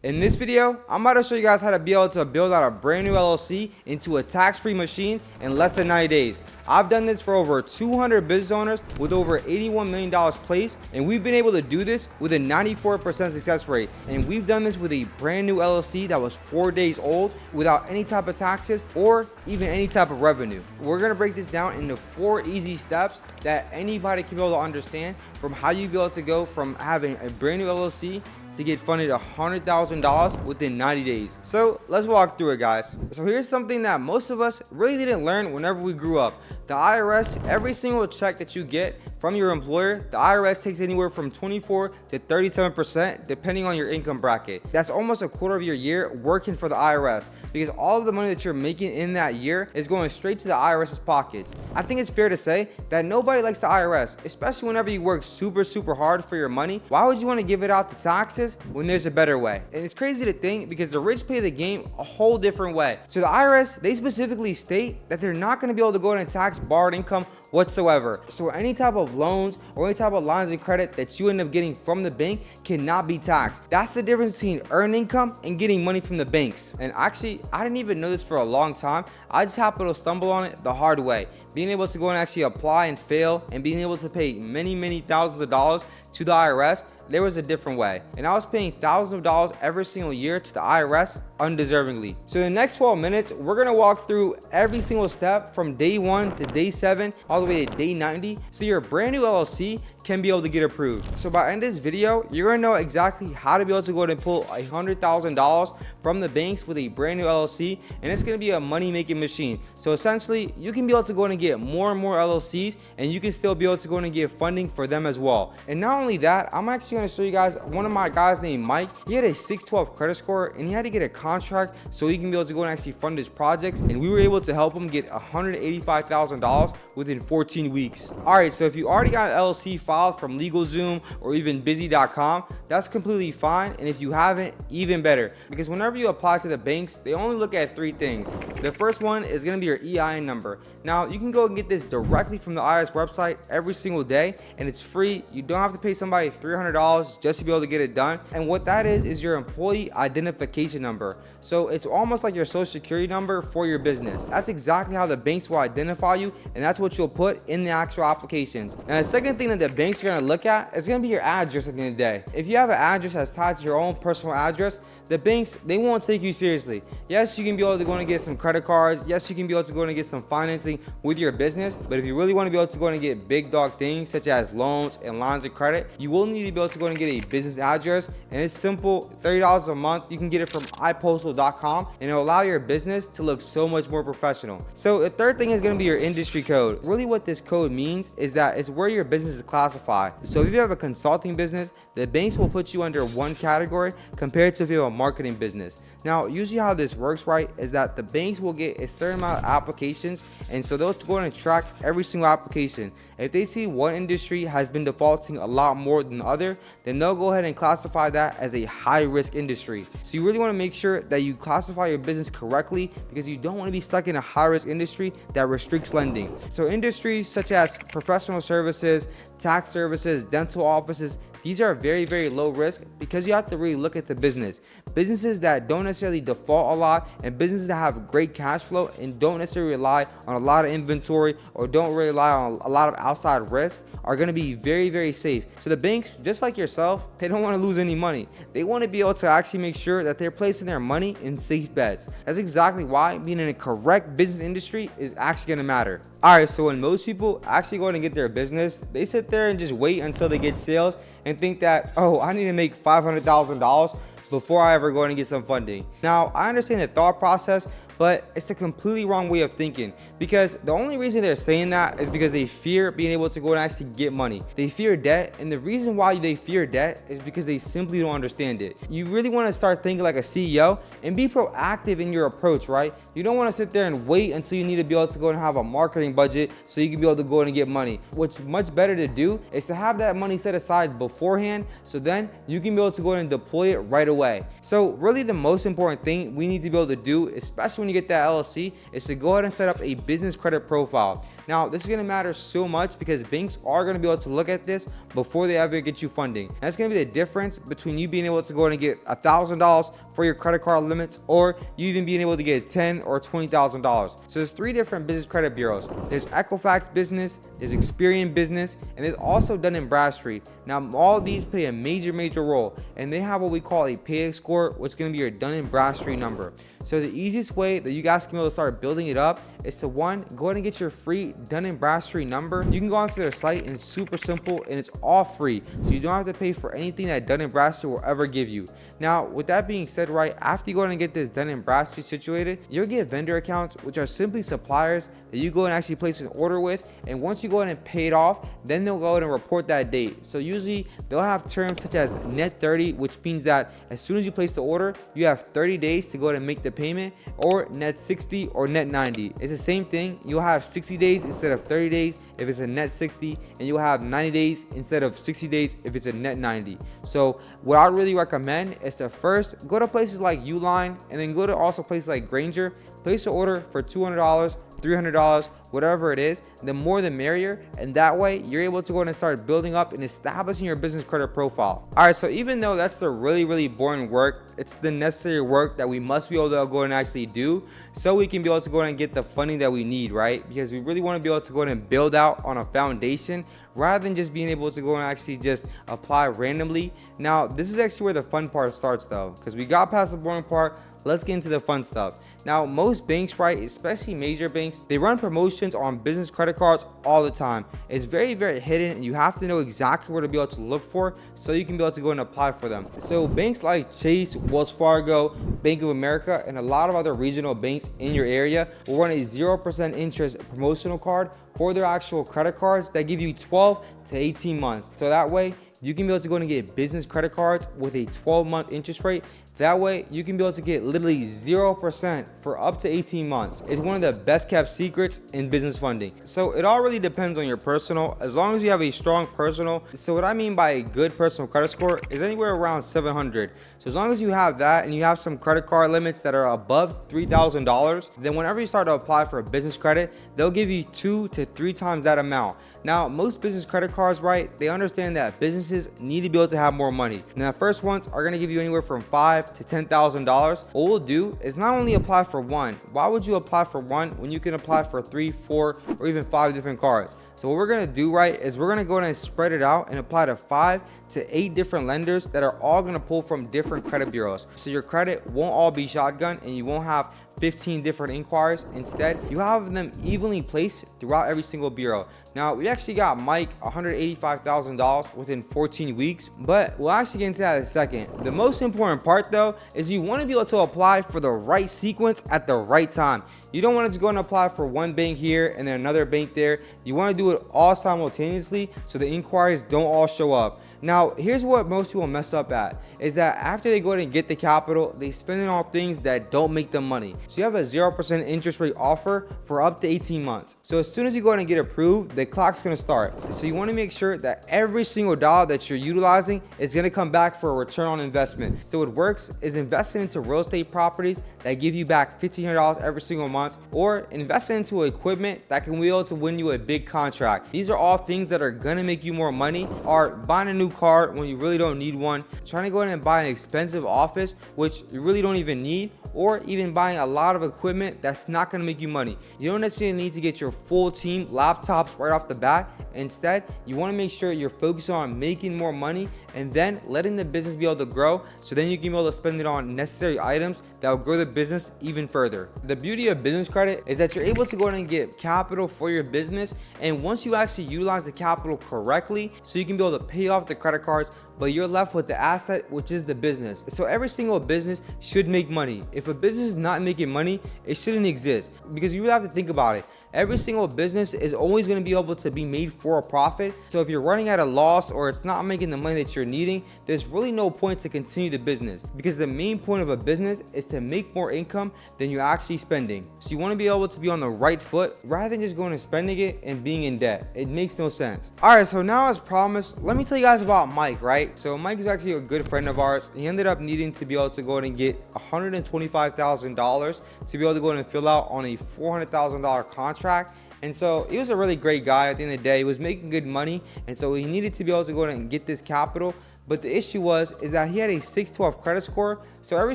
In this video, I'm about to show you guys how to be able to build out a brand new LLC into a tax-free machine in less than 90 days. I've done this for over 200 business owners with over $81 million placed, and we've been able to do this with a 94% success rate. And we've done this with a brand new LLC that was 4 days old without any type of taxes or even any type of revenue. We're gonna break this down into 4 easy steps that anybody can be able to understand from how you be able to go from having a brand new LLC to get funded $100,000 within 90 days. So let's walk through it, guys. So here's something that most of us really didn't learn whenever we grew up. The IRS, every single check that you get from your employer, the IRS takes anywhere from 24 to 37% depending on your income bracket. That's almost a quarter of your year working for the IRS, because all of the money that you're making in that year is going straight to the IRS's pockets. I think it's fair to say that nobody likes the IRS, especially whenever you work super hard for your money. Why would you want to give it out to taxes when there's a better way? And it's crazy to think, because the rich play the game a whole different way. So the IRS, they specifically state that they're not going to be able to go in and tax borrowed income whatsoever. So any type of loans or any type of lines of credit that you end up getting from the bank cannot be taxed. That's the difference between earned income and getting money from the banks. And actually, I didn't even know this for a long time. I just happened to stumble on it the hard way. Being able to go and actually apply and fail, and being able to pay many thousands of dollars to the IRS, there was a different way. And I was paying thousands of dollars every single year to the IRS undeservingly. So in the next 12 minutes, we're gonna walk through every single step from day 1 to day 7, all the way to day 90, so your brand new LLC can be able to get approved. So by the end of this video, you're gonna know exactly how to be able to go ahead and pull $100,000 from the banks with a brand new LLC, and it's gonna be a money-making machine. So essentially, you can be able to go ahead and get more and more LLCs, and you can still be able to go ahead and get funding for them as well. And not only that, I'm actually gonna show you guys one of my guys named Mike. He had a 612 credit score, and he had to get a contract so he can be able to go and actually fund his projects, and we were able to help him get $185,000 within 14 weeks. All right, so if you already got an LLC filed from LegalZoom or even busy.com, that's completely fine. And if you haven't, even better, because whenever you apply to the banks, they only look at 3 things. The first one is going to be your EIN number. Now, you can go and get this directly from the IRS website every single day, and it's free. You don't have to pay somebody $300 just to be able to get it done. And what that is your employee identification number. So it's almost like your social security number for your business. That's exactly how the banks will identify you, and that's what you'll put in the actual applications. And the second thing that the banks are going to look at is going to be your address at the end of the day. If you have an address that's tied to your own personal address, the banks, they won't take you seriously. Yes, you can be able to go and get some credit cards. Yes, you can be able to go and get some financing with your business. But if you really want to be able to go and get big dog things such as loans and lines of credit, you will need to be able to go and get a business address. And it's simple, $30 a month. You can get it from ipostal.com, and it'll allow your business to look so much more professional. So the third thing is going to be your industry code. Really what this code means is that it's where your business is classified. So if you have a consulting business, the banks will put you under one category compared to if you have a marketing business. Now, usually how this works, right, is that the banks will get a certain amount of applications, and so they'll go and track every single application. If they see one industry has been defaulting a lot more than the other, then they'll go ahead and classify that as a high-risk industry. So you really want to make sure that you classify your business correctly, because you don't want to be stuck in a high-risk industry that restricts lending. So industries such as professional services, tax services, dental offices, these are very low risk, because you have to really look at the business. Businesses that don't necessarily default a lot, and businesses that have great cash flow and don't necessarily rely on a lot of inventory or don't rely on a lot of outside risk, are going to be very safe. So the banks, just like yourself, they don't want to lose any money. They want to be able to actually make sure that they're placing their money in safe bets. That's exactly why being in a correct business industry is actually going to matter. All right, so when most people actually go and get their business, they sit there and just wait until they get sales and think that, oh, I need to make $500,000 before I ever go and get some funding. Now, I understand the thought process, but it's a completely wrong way of thinking, because the only reason they're saying that is because they fear being able to go and actually get money. They fear debt, and the reason why they fear debt is because they simply don't understand it. You really want to start thinking like a CEO and be proactive in your approach, right? You don't want to sit there and wait until you need to be able to go and have a marketing budget so you can be able to go and get money. What's much better to do is to have that money set aside beforehand, so then you can be able to go and deploy it right away. So really the most important thing we need to be able to do, especially when you get that LLC, is to go ahead and set up a business credit profile. Now, this is going to matter so much because banks are going to be able to look at this before they ever get you funding. And that's going to be the difference between you being able to go and get $1,000 for your credit card limits, or you even being able to get $10,000 or $20,000. So there's 3 different business credit bureaus. There's Equifax Business, there's Experian Business, and there's also Dun & Bradstreet. Now, all of these play a major role, and they have what we call a paycheck score, which is going to be your Dun & Bradstreet number. So the easiest way that you guys can be able to start building it up is to, one, go ahead and get your free Dun & Bradstreet number. You can go onto their site, and it's super simple, and it's all free, so you don't have to pay for anything that Dun & Bradstreet will ever give you. Now, with that being said, right, after you go ahead and get this Dun & Bradstreet situated, you'll get vendor accounts, which are simply suppliers that you go and actually place an order with, and once you go ahead and pay it off, then they'll go ahead and report that date. So usually they'll have terms such as net 30, which means that as soon as you place the order, you have 30 days to go ahead and make the payment, or net 60 or net 90. It's the same thing. You'll have 60 days instead of 30 days if it's a net 60, and you'll have 90 days instead of 60 days if it's a net 90. So what I really recommend is to first go to places like Uline, and then go to also places like Granger, place an order for $200, $300, whatever it is. The more the merrier, and that way you're able to go ahead and start building up and establishing your business credit profile. All right, so even though that's the really boring work, it's the necessary work that we must be able to go and actually do, so we can be able to go ahead and get the funding that we need, right? Because we really want to be able to go ahead and build out on a foundation rather than just being able to go and actually just apply randomly. Now, this is actually where the fun part starts though, because we got past the boring part. Let's get into the fun stuff. Now, most banks, right, especially major banks, they run promotions on business credit cards all the time. It's very hidden, and you have to know exactly where to be able to look for so you can be able to go and apply for them. So banks like Chase, Wells Fargo, Bank of America, and a lot of other regional banks in your area will run a 0% interest promotional card for their actual credit cards that give you 12 to 18 months. So that way you can be able to go and get business credit cards with a 12-month interest rate. That way you can be able to get literally 0% for up to 18 months. It's one of the best kept secrets in business funding. So it all really depends on your personal, as long as you have a strong personal. So what I mean by a good personal credit score is anywhere around 700. So as long as you have that and you have some credit card limits that are above $3,000, then whenever you start to apply for a business credit, they'll give you 2 to 3 times that amount. Now, most business credit cards, right, they understand that businesses need to be able to have more money. Now, the first ones are going to give you anywhere from $5,000 to $10,000. What we'll do is not only apply for one. Why would you apply for one when you can apply for 3, 4, or even 5 different cards? So what we're going to do, right, is we're going to go ahead and spread it out and apply to 5 to 8 different lenders that are all going to pull from different credit bureaus. So your credit won't all be shotgun, and you won't have 15 different inquiries. Instead, you have them evenly placed throughout every single bureau. Now, we actually got Mike $185,000 within 14 weeks, but we'll actually get into that in a second. The most important part though is you want to be able to apply for the right sequence at the right time. You don't want to go and apply for one bank here and then another bank there. You want to do it all simultaneously so the inquiries don't all show up. Now, here's what most people mess up at, is that after they go ahead and get the capital, they spend it on things that don't make them money. So you have a 0% interest rate offer for up to 18 months. So as soon as you go ahead and get approved, the clock's going to start. So you want to make sure that every single dollar that you're utilizing is going to come back for a return on investment. So what works is investing into real estate properties that give you back $1,500 every single month, or investing into equipment that can be able to win you a big contract. These are all things that are going to make you more money, or buying a new car when you really don't need one, trying to go ahead and buy an expensive office which you really don't even need, or even buying a lot of equipment that's not going to make you money. You don't necessarily need to get your full team laptops right off the bat. Instead, you want to make sure you're focused on making more money and then letting the business be able to grow, so then you can be able to spend it on necessary items that will grow the business even further. The beauty of business credit is that you're able to go ahead and get capital for your business, and once you actually utilize the capital correctly, so you can be able to pay off the credit cards, but you're left with the asset, which is the business. So every single business should make money. If a business is not making money, it shouldn't exist, because you really have to think about it. Every single business is always going to be able to be made for a profit. So if you're running at a loss or it's not making the money that you're needing, there's really no point to continue the business, because the main point of a business is to make more income than you're actually spending. So you want to be able to be on the right foot rather than just going and spending it and being in debt. It makes no sense. All right, so now as promised, let me tell you guys about Mike, right? So Mike is actually a good friend of ours. He ended up needing to be able to go ahead and get $125,000 to be able to go ahead and fill out on a $400,000 contract. And so he was a really great guy. At the end of the day, he was making good money, and so he needed to be able to go and get this capital. But the issue is that he had a 612 credit score. So every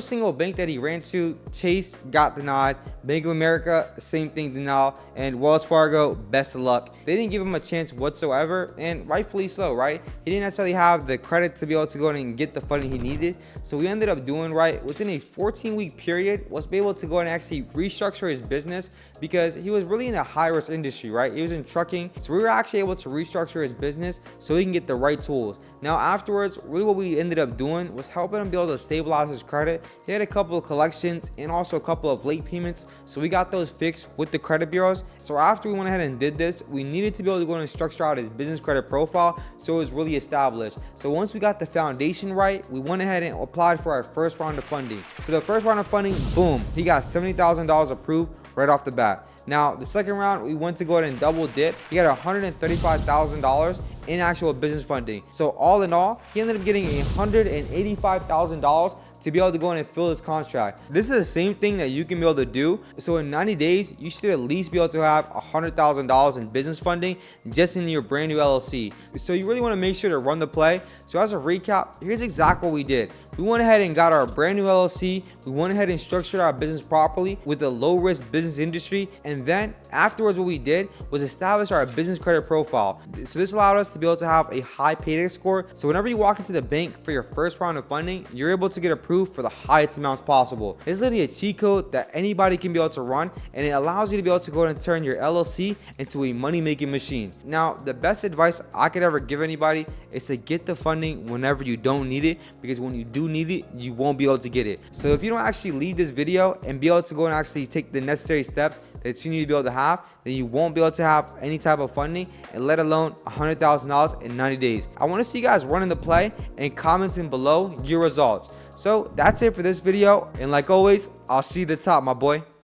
single bank that he ran to, Chase got denied, Bank of America, same thing, denial, and Wells Fargo, best of luck. They didn't give him a chance whatsoever, and rightfully so, right? He didn't necessarily have the credit to be able to go in and get the funding he needed. So we ended up doing right within a 14-week period, was able to go and actually restructure his business, because he was really in a high-risk industry, right? He was in trucking. So we were actually able to restructure his business so he can get the right tools. Now afterwards, really what we ended up doing was helping him be able to stabilize his credit. He had a couple of collections and also a couple of late payments, so we got those fixed with the credit bureaus. So after we went ahead and did this, we needed to be able to go and structure out his business credit profile so it was really established. So once we got the foundation right, we went ahead and applied for our first round of funding. So the first round of funding, boom, he got $70,000 approved right off the bat. Now the second round, we went to go ahead and double dip. He got $135,000 in actual business funding. So all in all, he ended up getting $185,000 to be able to go in and fill this contract. This is the same thing that you can be able to do. So in 90 days, you should at least be able to have $100,000 in business funding just in your brand new LLC. So you really want to make sure to run the play. So as a recap, here's exactly what we did. We went ahead and got our brand new LLC. We went ahead and structured our business properly with a low risk business industry. And then afterwards, what we did was establish our business credit profile. So this allowed us to be able to have a high payday score. So whenever you walk into the bank for your first round of funding, you're able to get approved for the highest amounts possible. It's literally a cheat code that anybody can be able to run, and it allows you to be able to go and turn your LLC into a money-making machine. Now, the best advice I could ever give anybody is to get the funding whenever you don't need it, because when you do need it, you won't be able to get it. So if you don't actually leave this video and be able to go and actually take the necessary steps that you need to be able to have, then you won't be able to have any type of funding, and let alone $100,000 in 90 days. I want to see you guys running the play and commenting below your results. So that's it for this video, and like always, I'll see you at the top, my boy.